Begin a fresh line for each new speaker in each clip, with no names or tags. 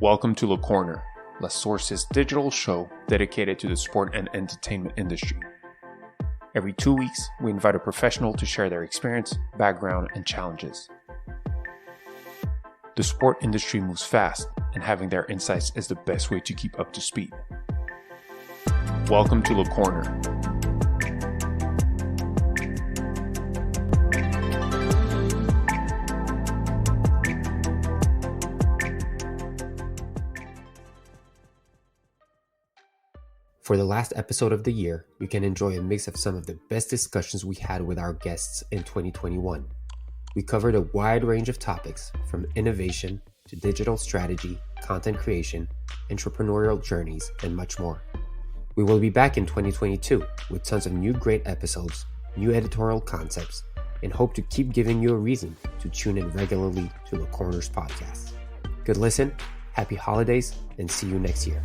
Welcome to LeCorner, La Source's digital show dedicated to the sport and entertainment industry. Every 2 weeks, we invite a professional to share their experience, background, and challenges. The sport industry moves fast, and having their insights is the best way to keep up to speed. Welcome to LeCorner.
For the last episode of the year, you can enjoy a mix of some of the best discussions we had with our guests in 2021. We covered a wide range of topics from innovation to digital strategy, content creation, entrepreneurial journeys, and much more. We will be back in 2022 with tons of new great episodes, new editorial concepts, and hope to keep giving you a reason to tune in regularly to LeCorner's podcast. Good listen, happy holidays, and see you next year.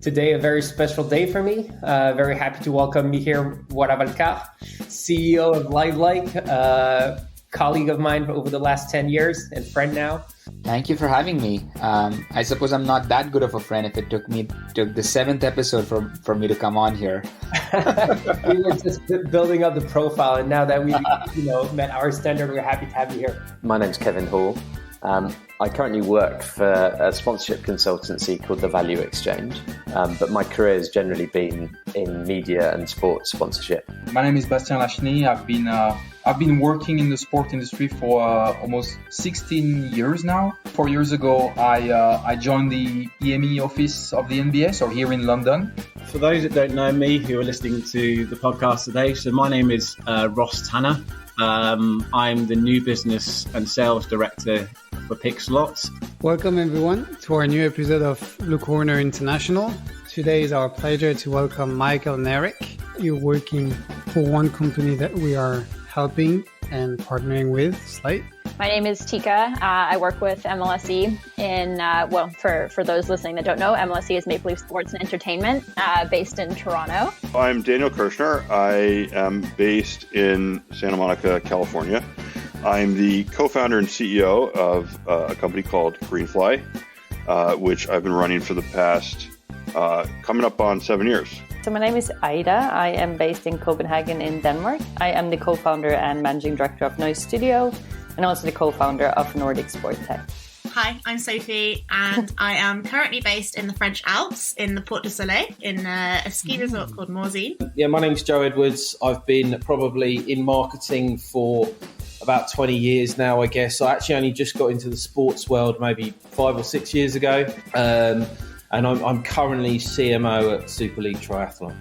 Today, a very special day for me. Very happy to welcome me here, Valcar, CEO of LiveLike, colleague of mine over the last 10 years and friend now.
Thank you for having me. I suppose I'm not that good of a friend if it took the 7th episode for me to come on here.
We were just building up the profile, and now that we've met our standard, we're happy to have you here.
My name's Kevin Hall. I currently work for a sponsorship consultancy called The Value Exchange, but my career has generally been in media and sports sponsorship.
My name is Bastien Lachny. I've been working in the sport industry for almost 16 years now. 4 years ago, I joined the EME office of the NBA, so here in London.
For those that don't know me who are listening to the podcast today, so my name is Ross Tanner. I'm the new business and sales director for Pixelot.
Welcome everyone to our new episode of LeCorner International. Today is our pleasure to welcome Michael and Eric. You're working for one company that we are helping and partnering with, Slate.
My name is Tika. I work with MLSE for those listening that don't know, MLSE is Maple Leaf Sports and Entertainment, based in Toronto.
I'm Daniel Kirshner. I am based in Santa Monica, California. I'm the co-founder and CEO of a company called Greenfly, which I've been running for the past coming up on 7 years.
So my name is Ida. I am based in Copenhagen in Denmark. I am the co-founder and managing director of Noise Studio, and also the co-founder of Nordic Sport Tech.
Hi, I'm Sophie, and I am currently based in the French Alps in the Porte du Soleil in a ski resort called Morzine.
Yeah, my name's Joe Edwards. I've been probably in marketing for about 20 years now, I guess. I actually only just got into the sports world maybe 5 or 6 years ago, and I'm currently CMO at Super League Triathlon.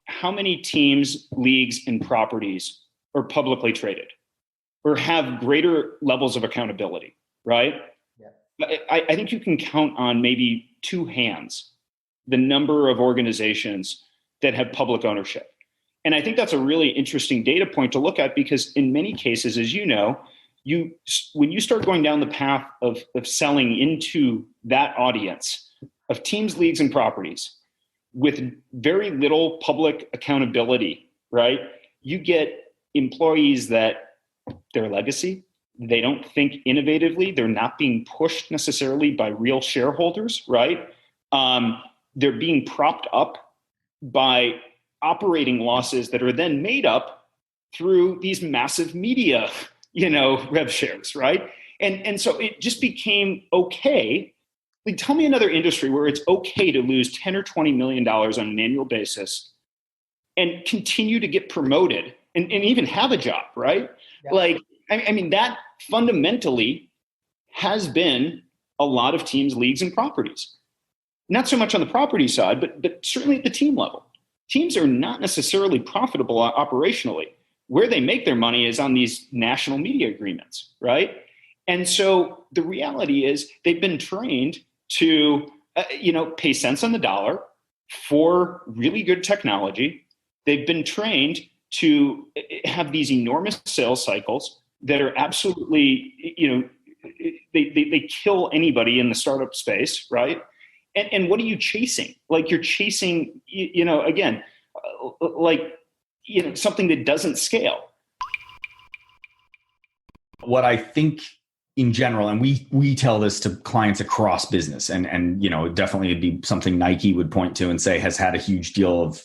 How many teams, leagues, and properties are publicly traded or have greater levels of accountability, right? Yeah. I think you can count on maybe 2 hands the number of organizations that have public ownership. And I think that's a really interesting data point to look at, because in many cases, as you know, when you start going down the path of selling into that audience of teams, leagues, and properties, with very little public accountability, right? You get employees that their legacy, they don't think innovatively, they're not being pushed necessarily by real shareholders, right? They're being propped up by operating losses that are then made up through these massive media, rev shares, right? And so it just became okay. Like, tell me another industry where it's okay to lose $10 or $20 million on an annual basis and continue to get promoted and even have a job, right? Yeah. That fundamentally has been a lot of teams, leagues, and properties. Not so much on the property side, but certainly at the team level. Teams are not necessarily profitable operationally. Where they make their money is on these national media agreements, right? And so the reality is they've been trained to, pay cents on the dollar for really good technology. They've been trained to have these enormous sales cycles that are absolutely, they kill anybody in the startup space, right? And what are you chasing? Like you're chasing, again, something that doesn't scale.
What I think in general, and we tell this to clients across business, and definitely it'd be something Nike would point to and say has had a huge deal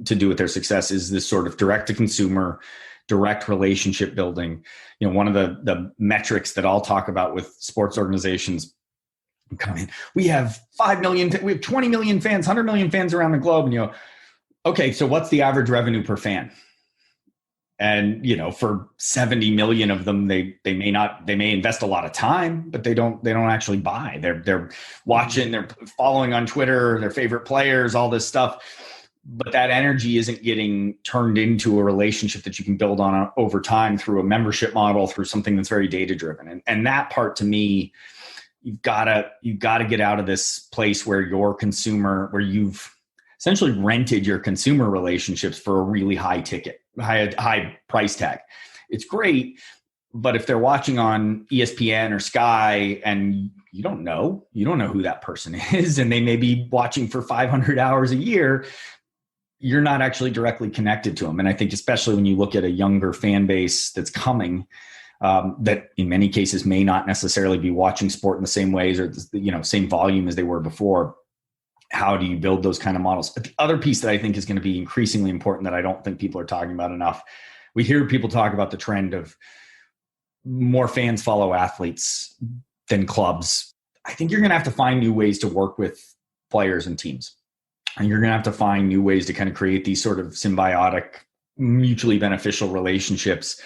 to do with their success, is this sort of direct to consumer, direct relationship building. One of the metrics that I'll talk about with sports organizations come in, we have 5 million, we have 20 million fans, 100 million fans around the globe. And okay, so what's the average revenue per fan? And, for 70 million of them, they may invest a lot of time, but they don't actually buy. They're watching, they're following on Twitter, their favorite players, all this stuff. But that energy isn't getting turned into a relationship that you can build on over time through a membership model, through something that's very data driven. And that part, to me, you've got to get out of this place where where you've essentially rented your consumer relationships for a really high price tag. It's great, but if they're watching on ESPN or Sky and you don't know who that person is, and they may be watching for 500 hours a year, you're not actually directly connected to them. And I think especially when you look at a younger fan base that's coming, that in many cases may not necessarily be watching sport in the same ways or same volume as they were before. How do you build those kind of models? But the other piece that I think is going to be increasingly important that I don't think people are talking about enough, we hear people talk about the trend of more fans follow athletes than clubs. I think you're going to have to find new ways to work with players and teams. And you're going to have to find new ways to kind of create these sort of symbiotic, mutually beneficial relationships,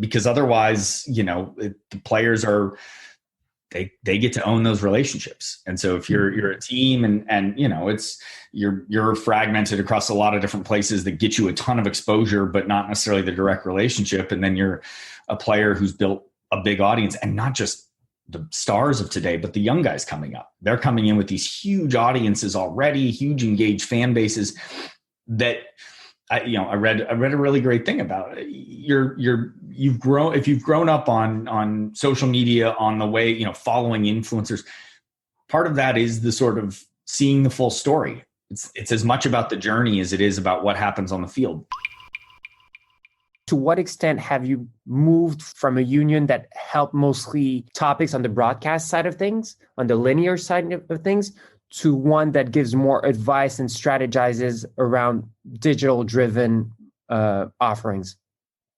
because otherwise, the players they get to own those relationships. And so if you're a team and you're fragmented across a lot of different places that get you a ton of exposure, but not necessarily the direct relationship. And then you're a player who's built a big audience, and not just the stars of today, but the young guys coming up. They're coming in with these huge audiences already, huge engaged fan bases that I read a really great thing about it. You've grown up on social media, on the way, following influencers. Part of that is the sort of seeing the full story. It's as much about the journey as it is about what happens on the field.
To what extent have you moved from a union that helped mostly topics on the broadcast side of things, on the linear side of things, to one that gives more advice and strategizes around digital-driven offerings?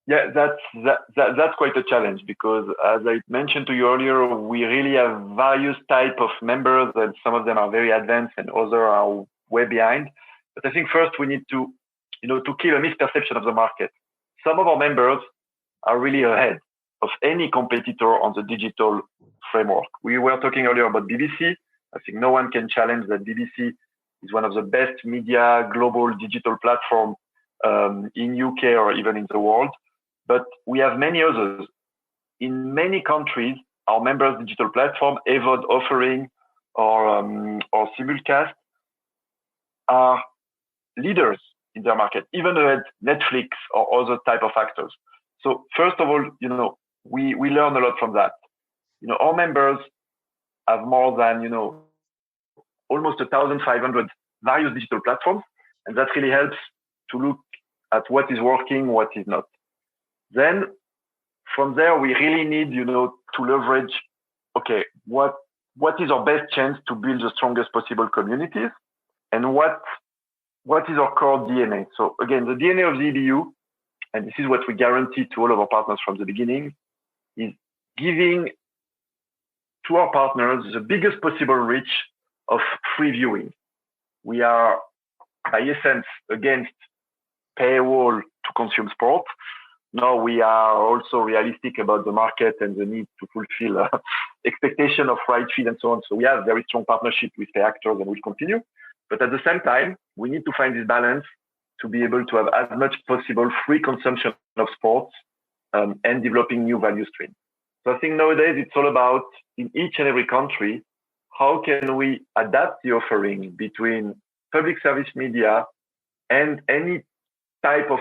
Yeah, that's quite a challenge, because as I mentioned to you earlier, we really have various type of members, and some of them are very advanced and others are way behind. But I think first we need to kill a misperception of the market. Some of our members are really ahead of any competitor on the digital framework. We were talking earlier about BBC. I think no one can challenge that BBC is one of the best media global digital platform in UK or even in the world. But we have many others. In many countries, our members' digital platform, AVOD offering or simulcast, are leaders in their market, even at Netflix or other type of actors. So first of all, we learn a lot from that. Our members have more than, almost 1,500 various digital platforms. And that really helps to look at what is working, what is not. Then from there, we really need, to leverage, okay, what is our best chance to build the strongest possible communities, and what is our core DNA? So again, the DNA of the EBU, and this is what we guarantee to all of our partners from the beginning, is giving to our partners the biggest possible reach of free viewing. We are, by essence, against paywall to consume sport. Now we are also realistic about the market and the need to fulfill expectation of right feed and so on. So we have very strong partnership with the actors and we'll continue. But at the same time, we need to find this balance to be able to have as much possible free consumption of sports and developing new value streams. So I think nowadays it's all about, in each and every country, how can we adapt the offering between public service media and any type of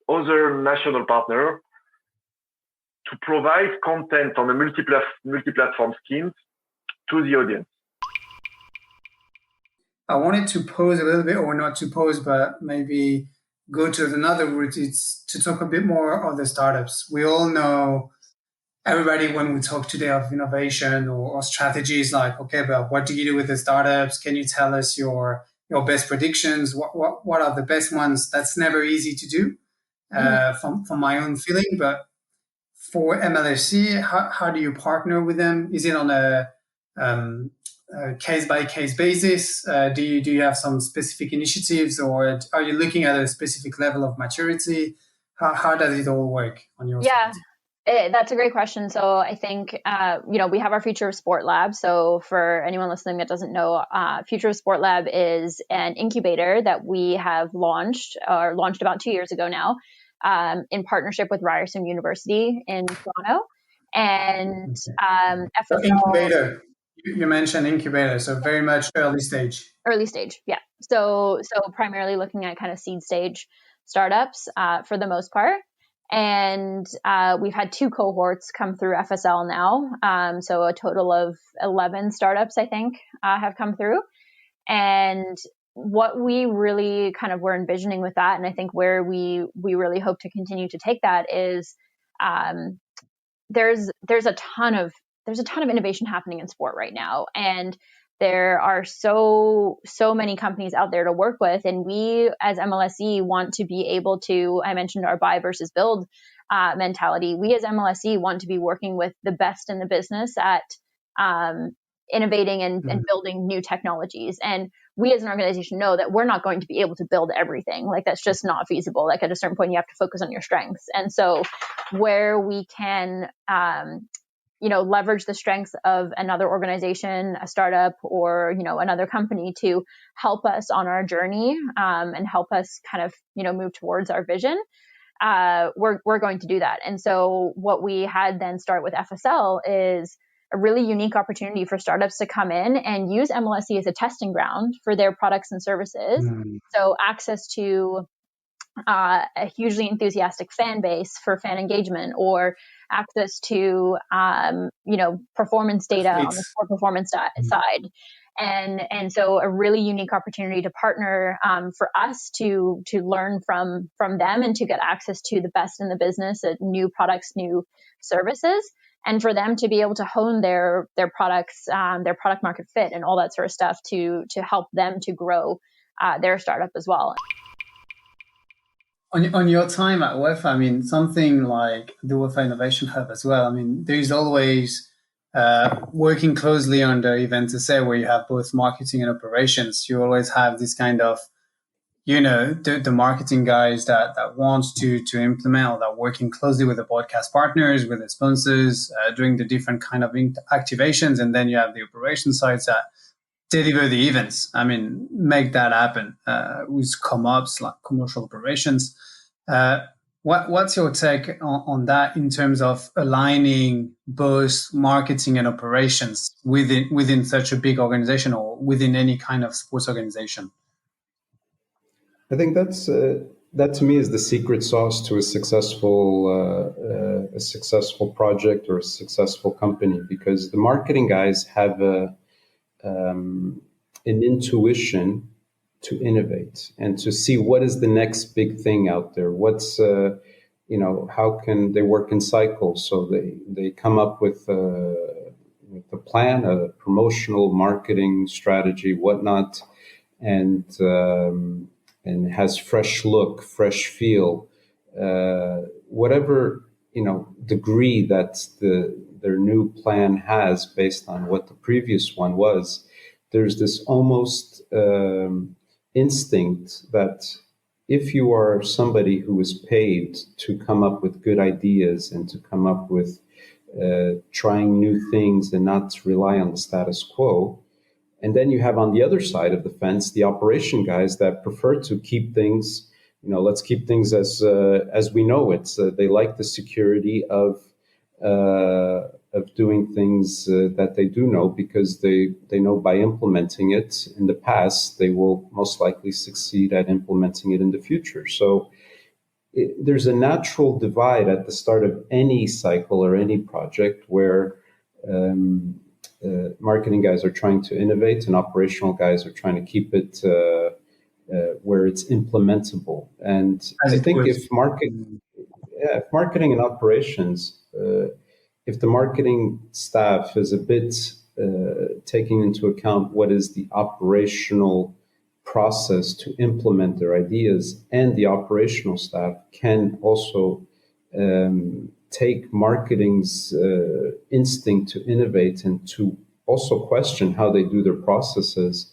other national partner to provide content on a multi-platform schemes to the audience.
I wanted to pose a little bit, or not to pose, but maybe go to another route. It's to talk a bit more of the startups. We all know, everybody, when we talk today of innovation or strategies, like, okay, but what do you do with the startups? Can you tell us your best predictions? What are the best ones? That's never easy to do, from my own feeling. But for MLSE, how do you partner with them? Is it on a case-by-case basis? Do you have some specific initiatives, or are you looking at a specific level of maturity? How does it all work on your side?
That's a great question. So I think, we have our Future of Sport Lab. So for anyone listening that doesn't know, Future of Sport Lab is an incubator that we have launched about 2 years ago now, in partnership with Ryerson University in Toronto. And
So incubator, you mentioned incubator, so very much early stage.
Early stage, yeah. So primarily looking at kind of seed stage startups for the most part. And we've had 2 cohorts come through FSL now. So a total of 11 startups, I think, have come through. And what we really kind of were envisioning with that, and I think where we really hope to continue to take that is there's a ton of innovation happening in sport right now. And there are so many companies out there to work with. And we as MLSE want to be able to, I mentioned our buy versus build mentality. We as MLSE want to be working with the best in the business at innovating and building new technologies. And we as an organization know that we're not going to be able to build everything. Like, that's just not feasible. Like, at a certain point, you have to focus on your strengths. And so where we can, leverage the strengths of another organization, a startup, or, another company to help us on our journey, and help us kind of, move towards our vision, we're going to do that. And so what we had then start with FSL is a really unique opportunity for startups to come in and use MLSE as a testing ground for their products and services. So access to a hugely enthusiastic fan base for fan engagement, or access to, performance data on the sport performance side. And so a really unique opportunity to partner, for us to learn from them and to get access to the best in the business at new products, new services, and for them to be able to hone their products, their product market fit and all that sort of stuff to help them to grow their startup as well.
On your time at UEFA, something like the UEFA Innovation Hub as well, there's always working closely under Event SA, where you have both marketing and operations. You always have this kind of, the marketing guys that wants to implement, or that working closely with the broadcast partners, with the sponsors, doing the different kind of activations. And then you have the operation sides that deliver the events. Make that happen with com-ops, like commercial operations. What's your take on that in terms of aligning both marketing and operations within such a big organization, or within any kind of sports organization?
I think that to me is the secret sauce to a successful project or a successful company, because the marketing guys have an intuition to innovate and to see what is the next big thing out there. What's how can they work in cycles? So they come up with a plan, a promotional marketing strategy, whatnot, and it has fresh look, fresh feel, whatever degree that their new plan has based on what the previous one was. There's this almost instinct that if you are somebody who is paid to come up with good ideas and to come up with trying new things and not rely on the status quo, and then you have on the other side of the fence the operation guys that prefer to keep things, let's keep things as we know it. They like the security of doing things that they do know, because they know by implementing it in the past, they will most likely succeed at implementing it in the future. So there's a natural divide at the start of any cycle or any project where marketing guys are trying to innovate and operational guys are trying to keep it where it's implementable. And I think if marketing and operations, if the marketing staff is a bit taking into account what is the operational process to implement their ideas, and the operational staff can also take marketing's instinct to innovate and to also question how they do their processes.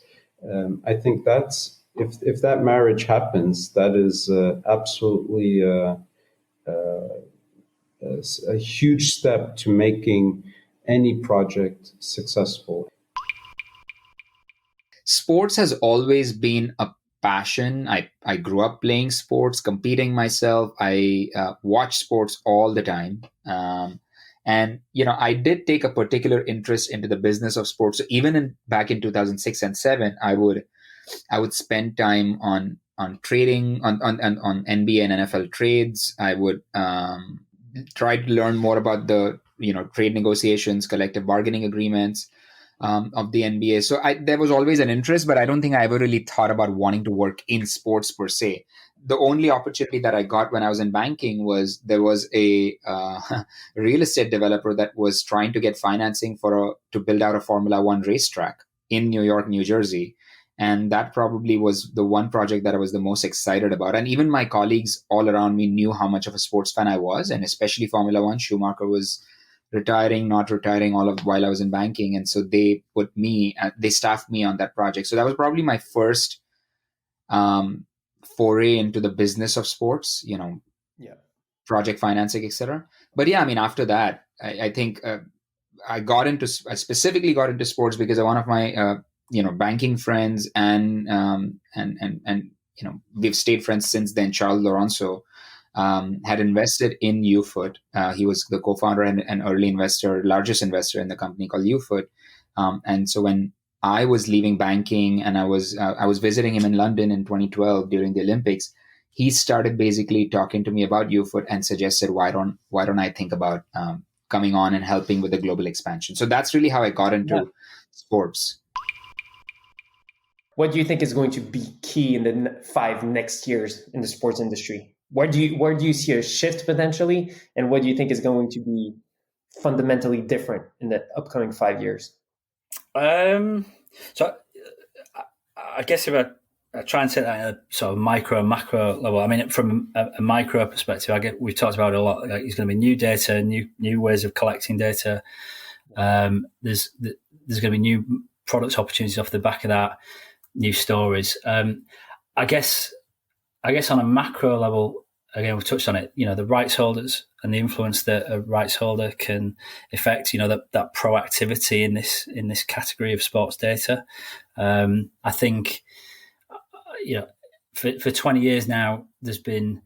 I think that's, if that marriage happens, that is absolutely a huge step to making any project successful.
Sports has always been a passion. I grew up playing sports, competing myself. I watch sports all the time. And, I did take a particular interest into the business of sports. So even back in 2006 and 2007, I would spend time on trading, on NBA and NFL trades. I would try to learn more about the, trade negotiations, collective bargaining agreements of the NBA. So there was always an interest, but I don't think I ever really thought about wanting to work in sports per se. The only opportunity that I got when I was in banking was there was a real estate developer that was trying to get financing to build out a Formula One racetrack in New York, New Jersey. And that probably was the one project that I was the most excited about. And even my colleagues all around me knew how much of a sports fan I was, and especially Formula One. Schumacher was retiring, not retiring, while I was in banking. And so they staffed me on that project. So that was probably my first foray into the business of sports, project financing, etc. But after that, I think I specifically got into sports because one of my, banking friends and we've stayed friends since then, Charles Laurenso, had invested in UFoot. He was the co-founder and early investor, largest investor in the company called UFoot. And so when I was leaving banking and I was visiting him in London in 2012 during the Olympics, he started basically talking to me about UFoot and suggested, why don't I think about coming on and helping with the global expansion? So that's really how I got into sports.
What do you think is going to be key in the 5 next years in the sports industry? Where do you see a shift potentially, and what do you think is going to be fundamentally different in the upcoming 5 years?
So I guess if I try and say that at a sort of micro and macro level, from a micro perspective, we've talked about it a lot. There's going to be new data, new ways of collecting data. There's going to be new product opportunities off the back of that, new stories. I guess on a macro level, again, we've touched on it, the rights holders and the influence that a rights holder can affect, that proactivity in this category of sports data. I think, for 20 years now, there's been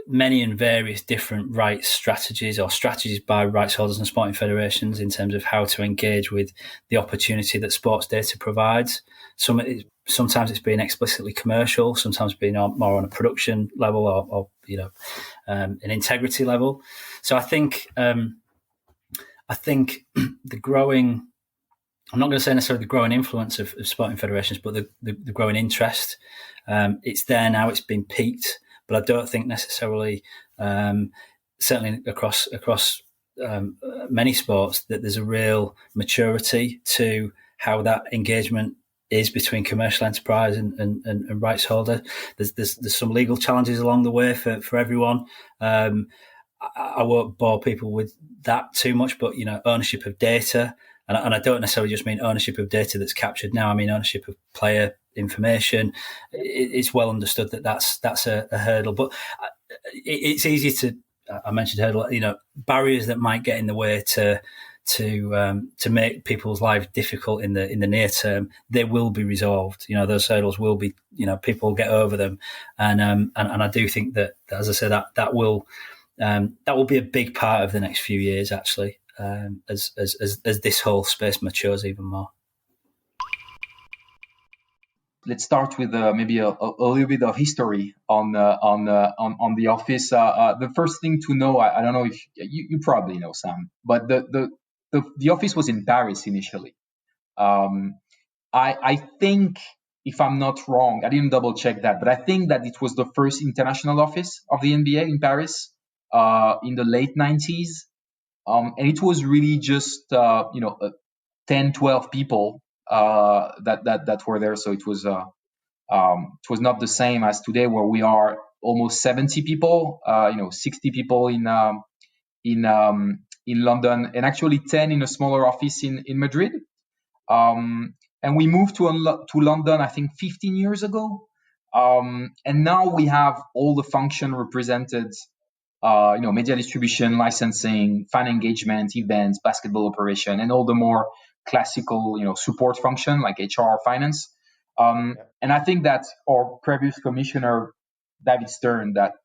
many and various different rights strategies or strategies by rights holders and sporting federations in terms of how to engage with the opportunity that sports data provides. Sometimes it's been explicitly commercial, sometimes being more on a production level or an integrity level. So I think the growing, I'm not going to say necessarily the growing influence of sporting federations, but the growing interest, it's there now, it's been peaked, but I don't think necessarily, certainly across many sports, that there's a real maturity to how that engagement is between commercial enterprise and rights holder. There's some legal challenges along the way for everyone. I won't bore people with that too much, but ownership of data, and I don't necessarily just mean ownership of data that's captured now. I mean ownership of player information. It's well understood that that's a hurdle, but it's easy to. I mentioned hurdle. Barriers that might get in the way to make people's lives difficult in the near term, they will be resolved. Those hurdles will be, people will get over them, and I do think that, as I said, that will be a big part of the next few years, actually, as this whole space matures even more.
let's start with maybe a little bit of history on the office. The first thing to know, I don't know if you probably know, Sam, but the office was in Paris initially. I think, if I'm not wrong, I didn't double check that, but I think that it was the first international office of the NBA in Paris in the late 90s. And it was really just 10, 12 people that were there. So it was not the same as today, where we are almost 70 people. 60 people in London, and actually 10 in a smaller office in Madrid. And we moved to London, I think, 15 years ago. And now we have all the function represented. Media distribution, licensing, fan engagement, events, basketball operation, and all the more classical, support function like HR, finance. And I think that our previous commissioner, David Stern, that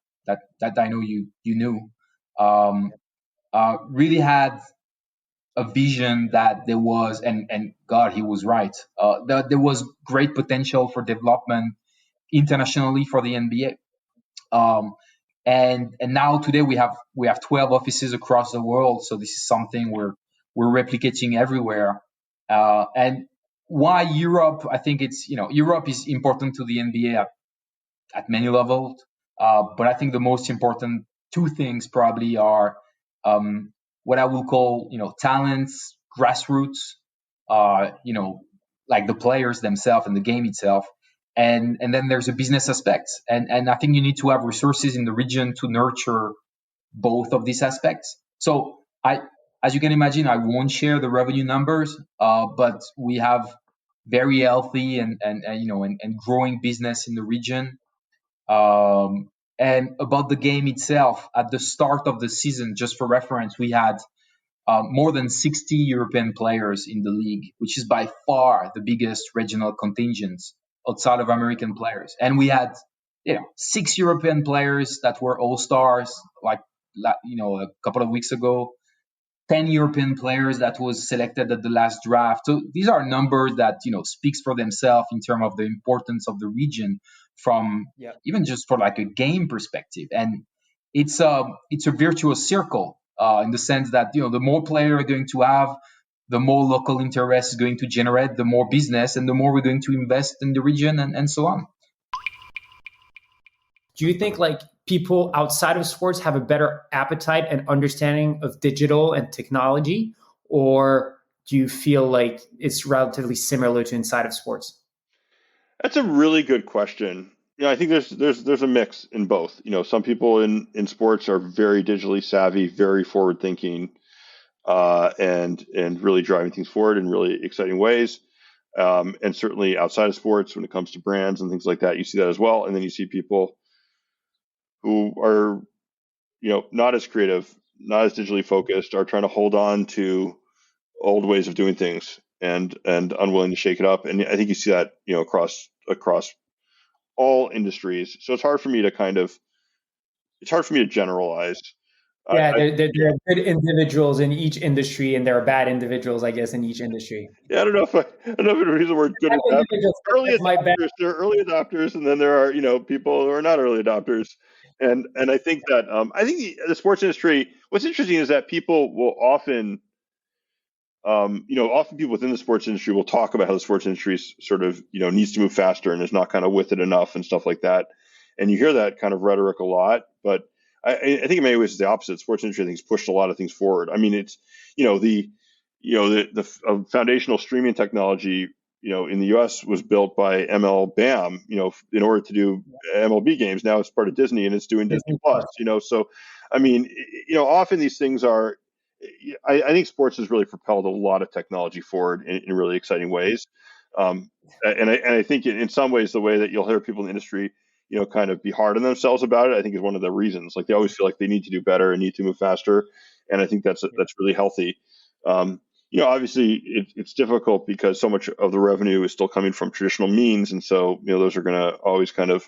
I know you knew, really had a vision that there was, and God, he was right, that there was great potential for development internationally for the NBA. And now today we have 12 offices across the world. So this is something we're replicating everywhere. And why Europe? I think it's, Europe is important to the NBA at many levels. But I think the most important two things probably are what I will call, talents, grassroots, like the players themselves and the game itself. And then there's a business aspect. And I think you need to have resources in the region to nurture both of these aspects. So as you can imagine, I won't share the revenue numbers, but we have very healthy and growing business in the region. And about the game itself, at the start of the season, just for reference, we had more than 60 European players in the league, which is by far the biggest regional contingent outside of American players. And we had, 6 European players that were all-stars, like, a couple of weeks ago, 10 European players that was selected at the last draft. So these are numbers that, speaks for themselves in terms of the importance of the region from even just for like a game perspective. And it's a virtuous circle in the sense that, the more players are going to have, the more local interest is going to generate, the more business, and the more we're going to invest in the region, and so on.
Do you think people outside of sports have a better appetite and understanding of digital and technology, or do you feel like it's relatively similar to inside of sports?
That's a really good question. I think there's a mix in both. Some people in sports are very digitally savvy, very forward thinking, and really driving things forward in really exciting ways. And certainly outside of sports, when it comes to brands and things like that, you see that as well. And then you see people who are, not as creative, not as digitally focused, are trying to hold on to old ways of doing things and unwilling to shake it up. And I think you see that, across all industries. So it's hard for me to generalize.
Yeah, there are good individuals in each industry, and there are bad individuals, I guess, in each industry.
Yeah, I don't know if I use the word good. There are early adopters, and then there are people who are not early adopters, and I think that I think the sports industry. What's interesting is that people will often, often people within the sports industry will talk about how the sports industry sort of needs to move faster and is not kind of with it enough and stuff like that, and you hear that kind of rhetoric a lot, but I think in many ways it's the opposite. Sports industry, I think, has pushed a lot of things forward. I mean, it's the foundational streaming technology, in the U.S. was built by MLBAM, in order to do MLB games. Now it's part of Disney and it's doing Disney Plus. So I mean, often these things are. I think sports has really propelled a lot of technology forward in really exciting ways, and I think in some ways the way that you'll hear people in the industry kind of be hard on themselves about it, I think is one of the reasons. Like they always feel like they need to do better and need to move faster, and I think that's really healthy. Obviously it's difficult because so much of the revenue is still coming from traditional means, and so those are going to always kind of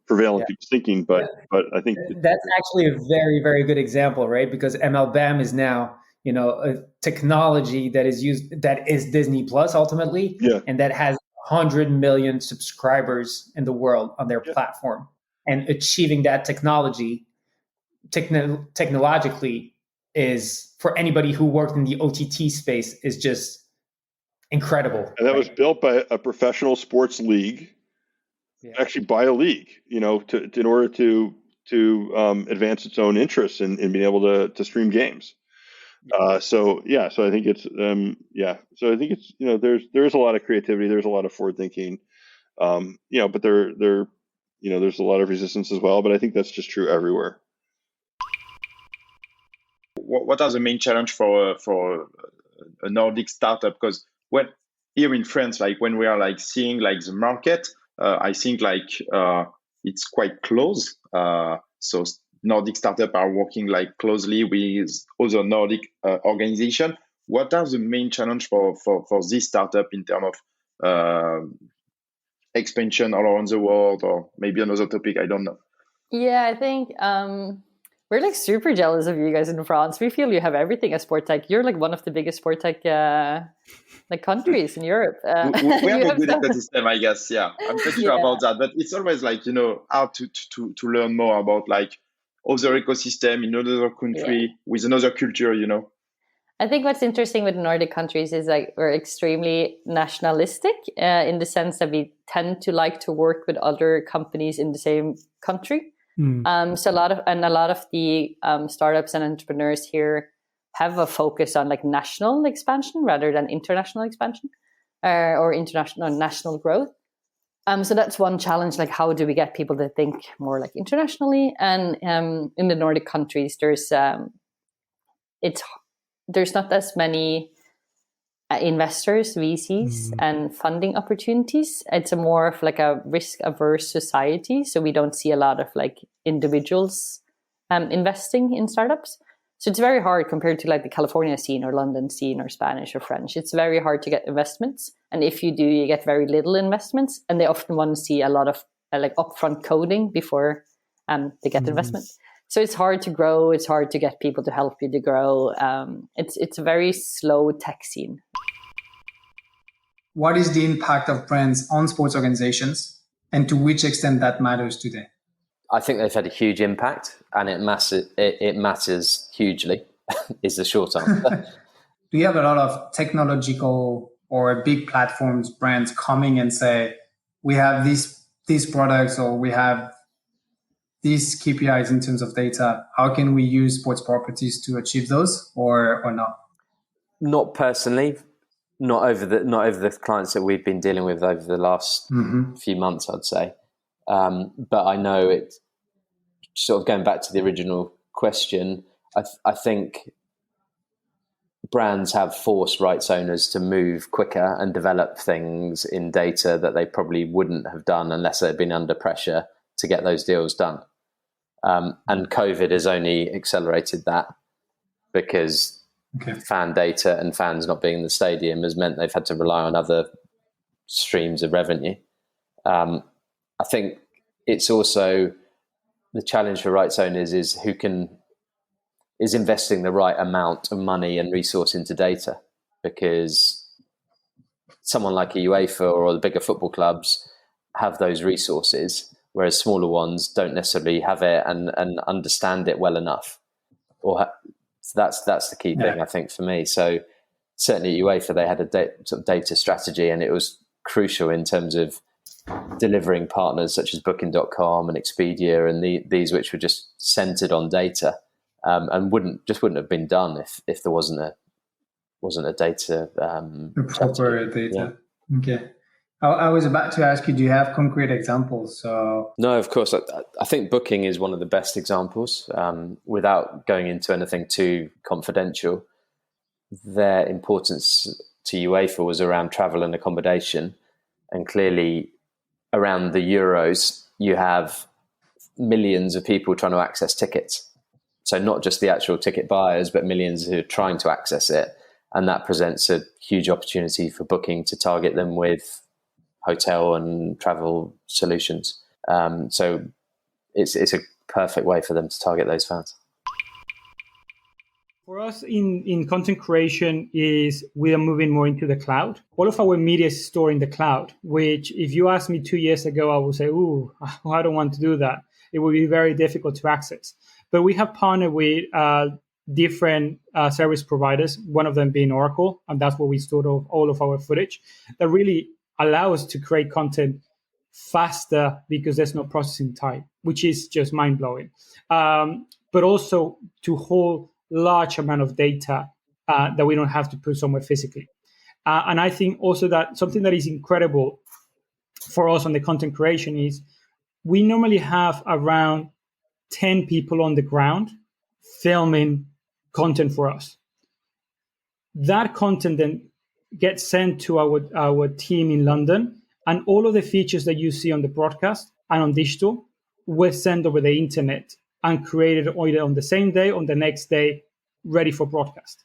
prevail in people's thinking. But I think
that's actually a very, very good example, right? Because MLBAM is now a technology that is used, that is Disney Plus ultimately, and that has 100 million subscribers in the world on their platform, and achieving that technologically is, for anybody who worked in the OTT space, is just incredible.
And that was built by a professional sports league, actually by a league, in order to advance its own interests in being able to stream games. So I think it's there's a lot of creativity, there's a lot of forward thinking, but there's a lot of resistance as well. But I think that's just true everywhere.
What are the main challenge for a Nordic startup? Because when here in France, like when we are like seeing like the market, I think like it's quite close. So Nordic startups are working like closely with other Nordic organizations. What are the main challenge for this startup in terms of expansion all around the world, or maybe another topic? I don't know.
Yeah, I think we're like super jealous of you guys in France. We feel you have everything as sport tech. You're like one of the biggest sport tech like countries in Europe.
We have a good ecosystem, I guess. Yeah, I'm pretty sure about that. But it's always like how to learn more about like other ecosystem in another country with another culture.
I think what's interesting with Nordic countries is like we're extremely nationalistic in the sense that we tend to like to work with other companies in the same country. So a lot of the startups and entrepreneurs here have a focus on like national expansion rather than international expansion or international or national growth. So that's one challenge. Like, how do we get people to think more like internationally? And in the Nordic countries, there's not as many investors, VCs, and funding opportunities. It's a more of like a risk-averse society, so we don't see a lot of like individuals investing in startups. So it's very hard compared to like the California scene or London scene or Spanish or French. It's very hard to get investments, and if you do, you get very little investments, and they often want to see a lot of like upfront coding before they get investment. So it's hard to grow. It's hard to get people to help you to grow. It's a very slow tech scene.
What is the impact of brands on sports organizations, and to which extent that matters today?
I think they've had a huge impact, and it matters hugely, is the short answer.
Do you have a lot of technological or big platforms, brands coming and say, we have these products, or we have these KPIs in terms of data, how can we use sports properties to achieve those, or not?
Not personally, not over the clients that we've been dealing with over the last few months, I'd say. But I know it, sort of going back to the original question, I think brands have forced rights owners to move quicker and develop things in data that they probably wouldn't have done unless they'd been under pressure to get those deals done. And COVID has only accelerated that, because fan data and fans not being in the stadium has meant they've had to rely on other streams of revenue. I think it's also the challenge for rights owners is is investing the right amount of money and resource into data, because someone like a UEFA or the bigger football clubs have those resources, whereas smaller ones don't necessarily have it and understand it well enough. So that's the key thing, I think, for me. So certainly at UEFA, they had a sort of data strategy, and it was crucial in terms of delivering partners such as Booking.com and Expedia and these which were just centered on data, and wouldn't have been done if there wasn't a data
proper data. Yeah. Okay. I was about to ask you, do you have concrete examples?
No, of course. I think Booking is one of the best examples. Without going into anything too confidential, their importance to UEFA was around travel and accommodation. And clearly around the Euros, you have millions of people trying to access tickets. So not just the actual ticket buyers, but millions who are trying to access it. And that presents a huge opportunity for Booking to target them with hotel and travel solutions. So it's a perfect way for them to target those fans.
For us in content creation is we are moving more into the cloud. All of our media is stored in the cloud, which if you asked me 2 years ago, I would say, I don't want to do that. It would be very difficult to access. But we have partnered with different service providers, one of them being Oracle, and that's where we stored all of our footage, that really allow us to create content faster because there's no processing time, which is just mind-blowing. But also to hold large amount of data that we don't have to put somewhere physically. And I think also that something that is incredible for us on the content creation is we normally have around 10 people on the ground filming content for us. That content then gets sent to our team in London, and all of the features that you see on the broadcast and on digital were sent over the internet and created either on the same day or the next day, ready for broadcast.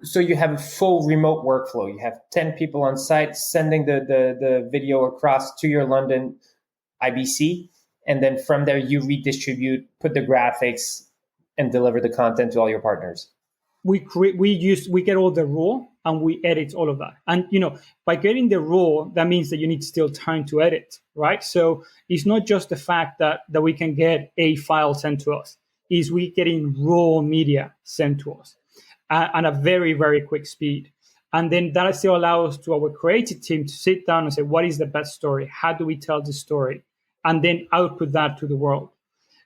So you have a full remote workflow. You have 10 people on site sending the video across to your London IBC, and then from there you redistribute, put the graphics, and deliver the content to all your partners.
We get all the raw and we edit all of that. And by getting the raw, that means that you need still time to edit, right? So it's not just the fact that we can get a file sent to us. Is we getting raw media sent to us at a very, very quick speed. And then that still allows to our creative team to sit down and say, what is the best story? How do we tell the story? And then output that to the world.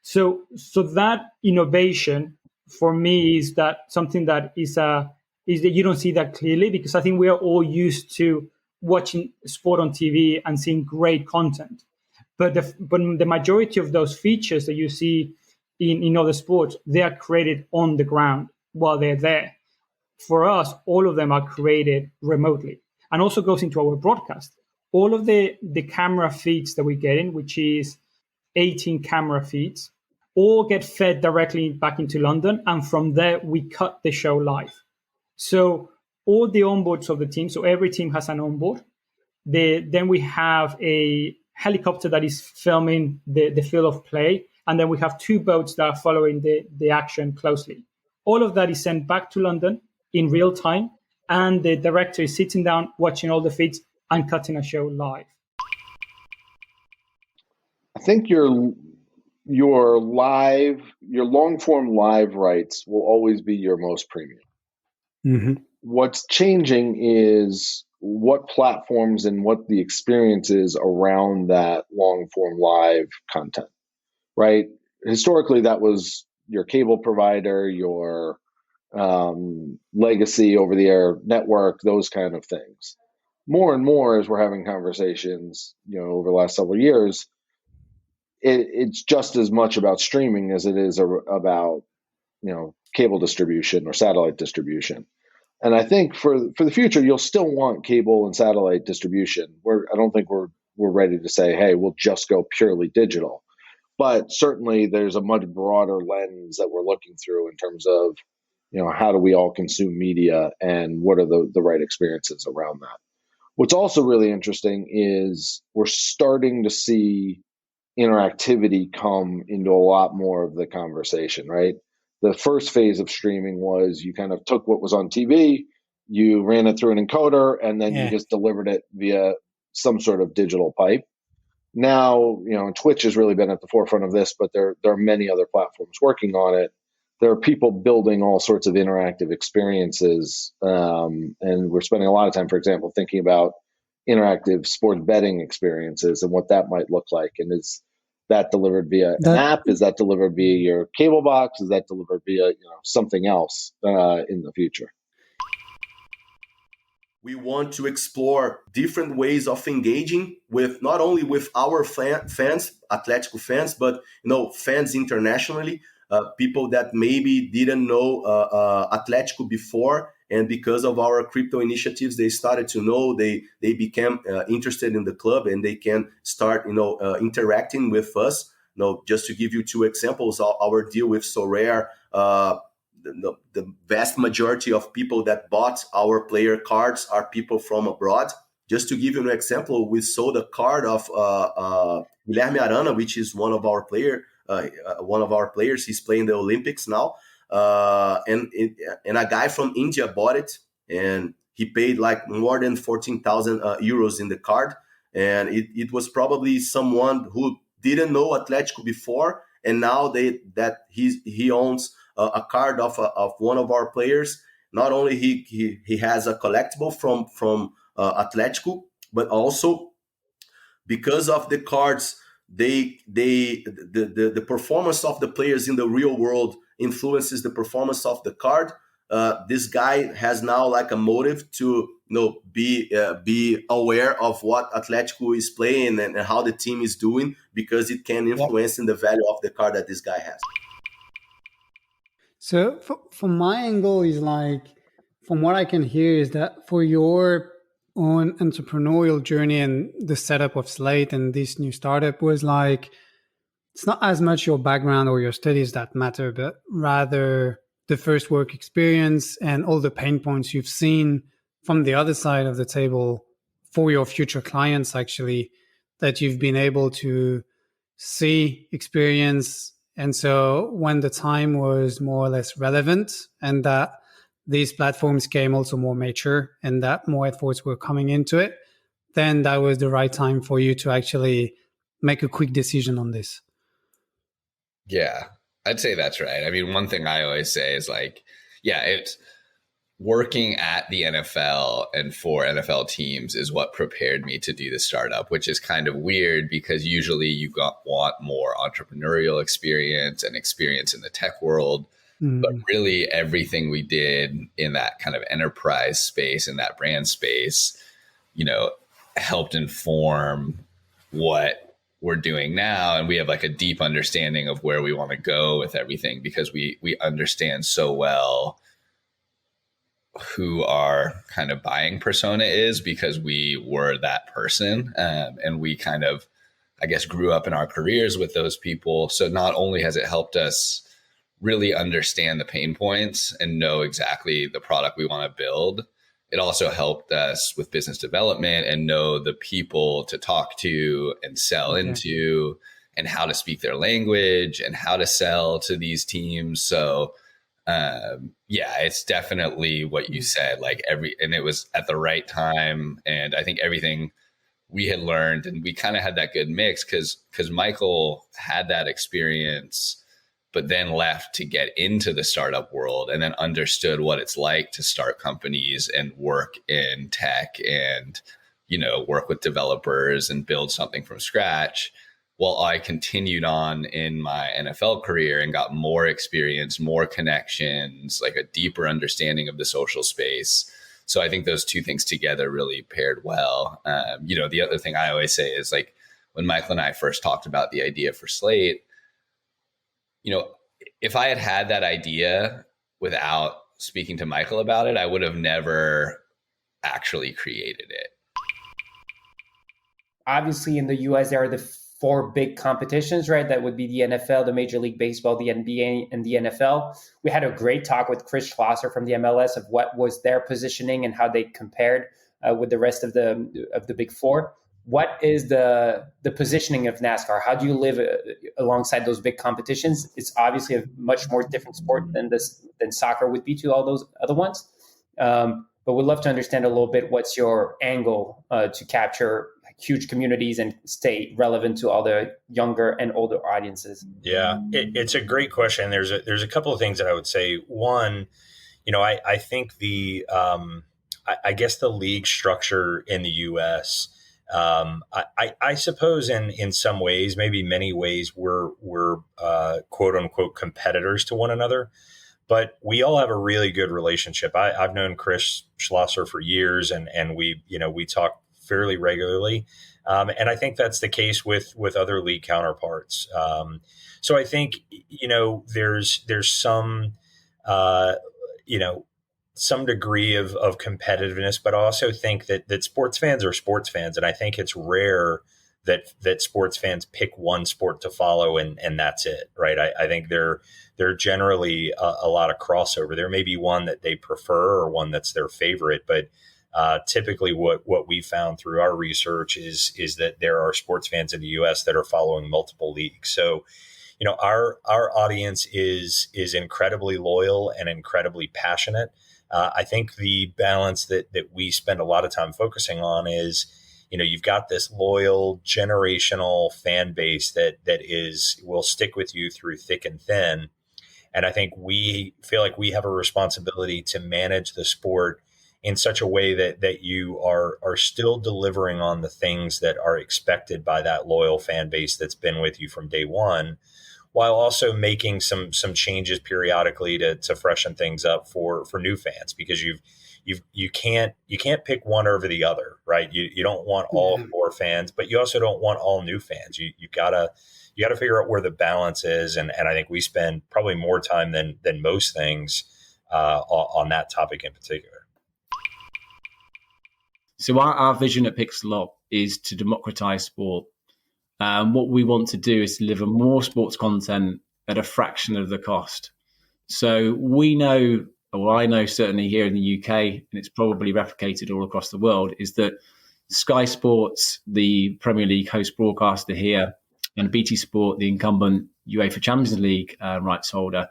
So that innovation for me is that something that is that you don't see that clearly, because I think we are all used to watching sport on TV and seeing great content. But the majority of those features that you see in other sports, they are created on the ground while they're there. For us, all of them are created remotely, and also goes into our broadcast. All of the camera feeds that we get in, which is 18 camera feeds, all get fed directly back into London, and from there we cut the show live. So all the onboards of the team, so every team has an onboard. Then we have a helicopter that is filming the field of play, and then we have 2 boats that are following the action closely. All of that is sent back to London in real time, and the director is sitting down, watching all the feeds and cutting a show live.
I think your long form live rights will always be your most premium. Mm-hmm. What's changing is what platforms and what the experience is around that long form live content, right? Historically, that was your cable provider, your legacy over the air network, those kind of things. More and more, as we're having conversations, over the last several years, it's just as much about streaming as it is about, cable distribution or satellite distribution. And I think for the future, you'll still want cable and satellite distribution. I don't think we're ready to say, hey, we'll just go purely digital. But certainly there's a much broader lens that we're looking through in terms of, how do we all consume media and what are the right experiences around that. What's also really interesting is we're starting to see interactivity come into a lot more of the conversation, right? The first phase of streaming was you kind of took what was on TV, you ran it through an encoder, and then you just delivered it via some sort of digital pipe. Now, Twitch has really been at the forefront of this, but there are many other platforms working on it. There are people building all sorts of interactive experiences, and we're spending a lot of time, for example, thinking about interactive sports betting experiences and what that might look like. And is that delivered via an app? Is that delivered via your cable box? Is that delivered via something else in the future?
We want to explore different ways of engaging with not only with our fans, Atlético fans, but fans internationally, people that maybe didn't know Atlético before, and because of our crypto initiatives, they started to know. They became interested in the club, and they can start interacting with us. Just to give you 2 examples, our deal with Sorare. The vast majority of people that bought our player cards are people from abroad. Just to give you an example, we sold a card of Guilherme Arana, which is one of our players. He's playing the Olympics now. And a guy from India bought it, and he paid like more than 14,000 euros in the card. And it was probably someone who didn't know Atletico before, and now he owns a card of one of our players. Not only he has a collectible from Atletico, but also because of the cards, the performance of the players in the real world influences the performance of the card. This guy has now like a motive to be aware of what Atletico is playing and how the team is doing, because it can influence in the value of the card that this guy has.
So from my angle is like, from what I can hear is that for your own entrepreneurial journey and the setup of Slate and this new startup was like, it's not as much your background or your studies that matter, but rather the first work experience and all the pain points you've seen from the other side of the table for your future clients, actually, that you've been able to see, experience. And so when the time was more or less relevant and that these platforms came also more mature and that more efforts were coming into it, then that was the right time for you to actually make a quick decision on this.
Yeah, I'd say that's right. I mean, one thing I always say is like, yeah, it's working at the NFL and for NFL teams is what prepared me to do the startup, which is kind of weird because usually you want more entrepreneurial experience and experience in the tech world. But really everything we did in that kind of enterprise space, in that brand space, helped inform what we're doing now. And we have like a deep understanding of where we want to go with everything because we understand so well who our kind of buying persona is because we were that person. And we kind of, I guess, grew up in our careers with those people. So not only has it helped us really understand the pain points and know exactly the product we want to build, it also helped us with business development and know the people to talk to and sell into and how to speak their language and how to sell to these teams. So it's definitely what you said, and it was at the right time. And I think everything we had learned, and we kind of had that good mix because Michael had that experience, but then left to get into the startup world and then understood what it's like to start companies and work in tech and, work with developers and build something from scratch. While I continued on in my NFL career and got more experience, more connections, like a deeper understanding of the social space. So I think those two things together really paired well. The other thing I always say is like when Michael and I first talked about the idea for Slate, if I had had that idea without speaking to Michael about it, I would have never actually created it.
Obviously, in the US, there are the 4 big competitions, right? That would be the NFL, the Major League Baseball, the NBA, and the NFL. We had a great talk with Chris Schlosser from the MLS of what was their positioning and how they compared with the rest of the big 4. What is the positioning of NASCAR? How do you live alongside those big competitions? It's obviously a much more different sport than soccer would be to all those other ones. But we'd love to understand a little bit what's your angle to capture huge communities and stay relevant to all the younger and older audiences.
Yeah, it's a great question. There's a couple of things that I would say. One, I think I guess the league structure in the U.S. I suppose in some ways, maybe many ways, we're quote unquote competitors to one another, but we all have a really good relationship. I've known Chris Schlosser for years, and we talk fairly regularly, and I think that's the case with other league counterparts. So I think there's some some degree of competitiveness, but I also think that sports fans are sports fans. And I think it's rare that sports fans pick one sport to follow and that's it, right? I think there generally a lot of crossover. There may be one that they prefer or one that's their favorite, but typically what we found through our research is that there are sports fans in the US that are following multiple leagues. So, our audience is incredibly loyal and incredibly passionate. I think the balance that we spend a lot of time focusing on is, you've got this loyal generational fan base that will stick with you through thick and thin. And I think we feel like we have a responsibility to manage the sport in such a way that you are still delivering on the things that are expected by that loyal fan base that's been with you from day one, while also making some changes periodically to freshen things up for new fans, because you can't pick one over the other, right? You don't want all core fans, but you also don't want all new fans. You gotta figure out where the balance is, and I think we spend probably more time than most things on that topic in particular.
So our vision at Pixel is to democratize sport. What we want to do is deliver more sports content at a fraction of the cost. So we know, or I know certainly here in the UK, and it's probably replicated all across the world, is that Sky Sports, the Premier League host broadcaster here, and BT Sport, the incumbent UEFA Champions League rights holder,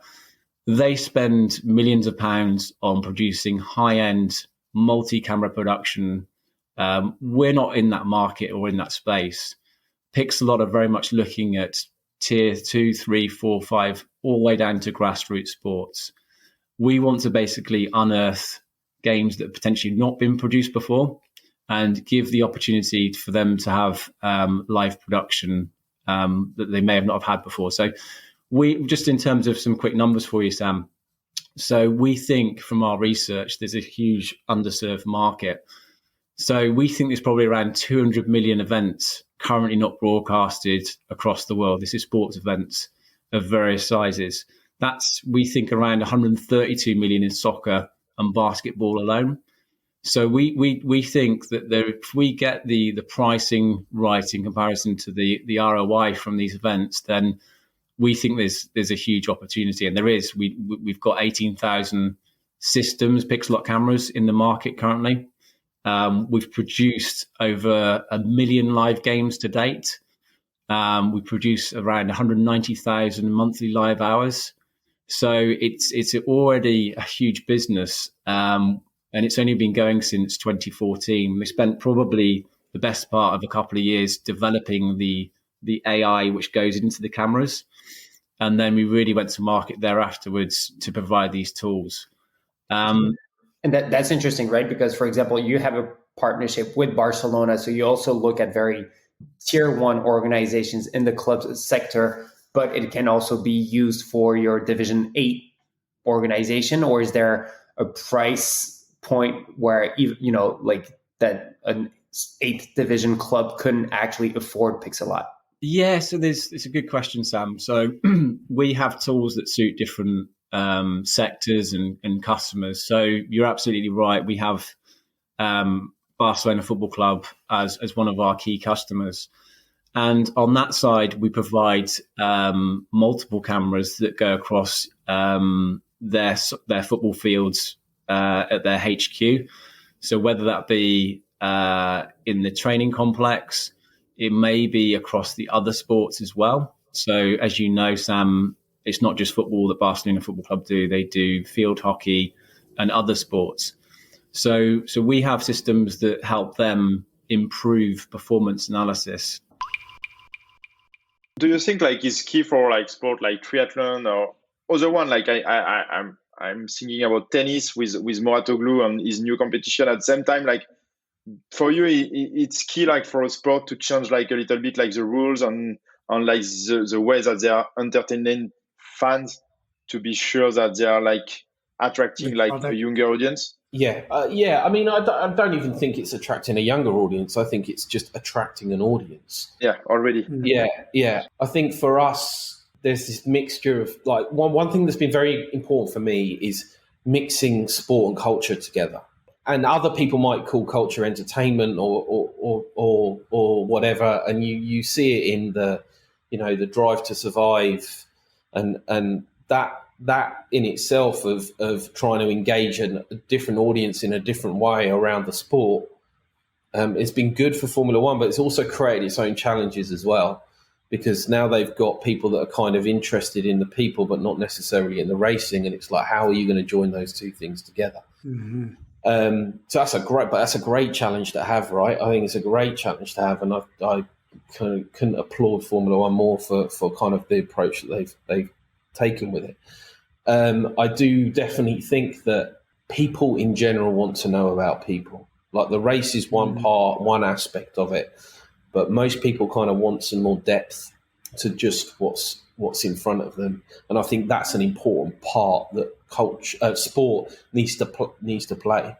they spend millions of pounds on producing high-end multi-camera production. We're not in that market or in that space. Pixel are very much looking at tier 2, 3, 4, 5, all the way down to grassroots sports. We want to basically unearth games that have potentially not been produced before and give the opportunity for them to have live production that they may have not have had before. So we, just in terms of some quick numbers for you, Sam. So we think from our research, there's a huge underserved market. So we think there's probably around 200 million events currently not broadcasted across the world. This is sports events of various sizes. That's, we think, around 132 million in soccer and basketball alone. So we think that if we get the pricing right in comparison to the ROI from these events, then we think there's a huge opportunity, and there is. We've got 18,000 systems, Pixel cameras in the market currently. We've produced over 1 million live games to date. We produce around 190,000 monthly live hours. So it's already a huge business, and it's only been going since 2014. We spent probably the best part of a couple of years developing the AI which goes into the cameras, and then we really went to market there afterwards to provide these tools.
And that's interesting, right? Because, for example, you have a partnership with Barcelona, so you also look at very tier 1 organizations in the club sector, but it can also be used for your Division 8 organization. Or is there a price point where, like that an 8th division club couldn't actually afford Pixel?
Yeah, so it's a good question, Sam. So we have tools that suit different sectors and customers. So you're absolutely right. We have Barcelona Football Club as one of our key customers. And on that side, we provide multiple cameras that go across their football fields at their HQ. So whether that be in the training complex, it may be across the other sports as well. So as you know, Sam, it's not just football that Barcelona Football Club do. They do field hockey and other sports. So we have systems that help them improve performance analysis.
Do you think it's key for sport like triathlon or other one? I'm thinking about tennis with Mouratoglou and his new competition at the same time. For you, it's key for a sport to change a little bit the rules and the way that they are entertaining fans to be sure that they are attracting a younger audience.
Yeah. I mean, I don't even think it's attracting a younger audience. I think it's just attracting an audience.
Yeah, already.
Yeah. I think for us, there's this mixture of one thing that's been very important for me is mixing sport and culture together. And other people might call culture entertainment or whatever, and you see it in the drive to survive, and that in itself of trying to engage a different audience in a different way around the sport, it's been good for Formula One, but it's also created its own challenges as well. because now they've got people that are kind of interested in the people, but not necessarily in the racing. And it's like, how are you going to join those two things together?
Mm-hmm.
So that's a great challenge to have, right? I think it's a great challenge to have, and I couldn't applaud Formula One more for kind of the approach that they've taken with it. I do definitely think that people in general want to know about people. Like the race is one part, one aspect of it, but most people kind of want some more depth to just what's in front of them, and I think that's an important part that sport needs to play.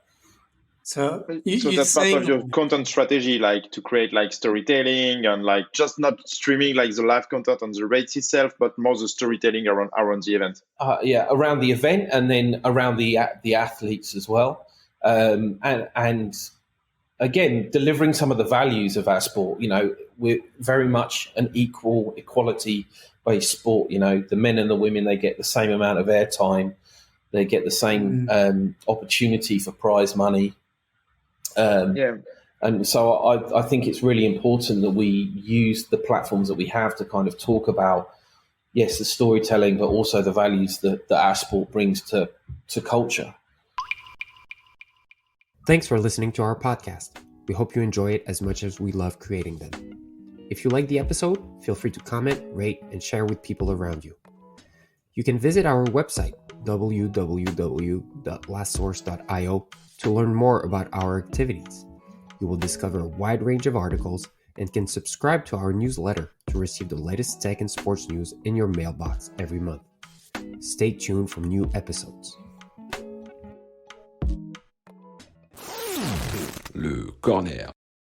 So that's part of your content strategy, like to create like storytelling and like just not streaming like the live content on the race itself, but more the storytelling around the event.
Around the event, and then around the athletes as well, and again, delivering some of the values of our sport. You know, we're very much an equality-based sport. You know, the men and the women, they get the same amount of airtime. They get the same opportunity for prize money. And so I think it's really important that we use the platforms that we have to kind of talk about, yes, the storytelling, but also the values that our sport brings to culture.
Thanks for listening to our podcast. We hope you enjoy it as much as we love creating them. If you like the episode, feel free to comment, rate, and share with people around you. You can visit our website, www.lastsource.io, to learn more about our activities. You will discover a wide range of articles and can subscribe to our newsletter to receive the latest tech and sports news in your mailbox every month. Stay tuned for new episodes.
Le Corner.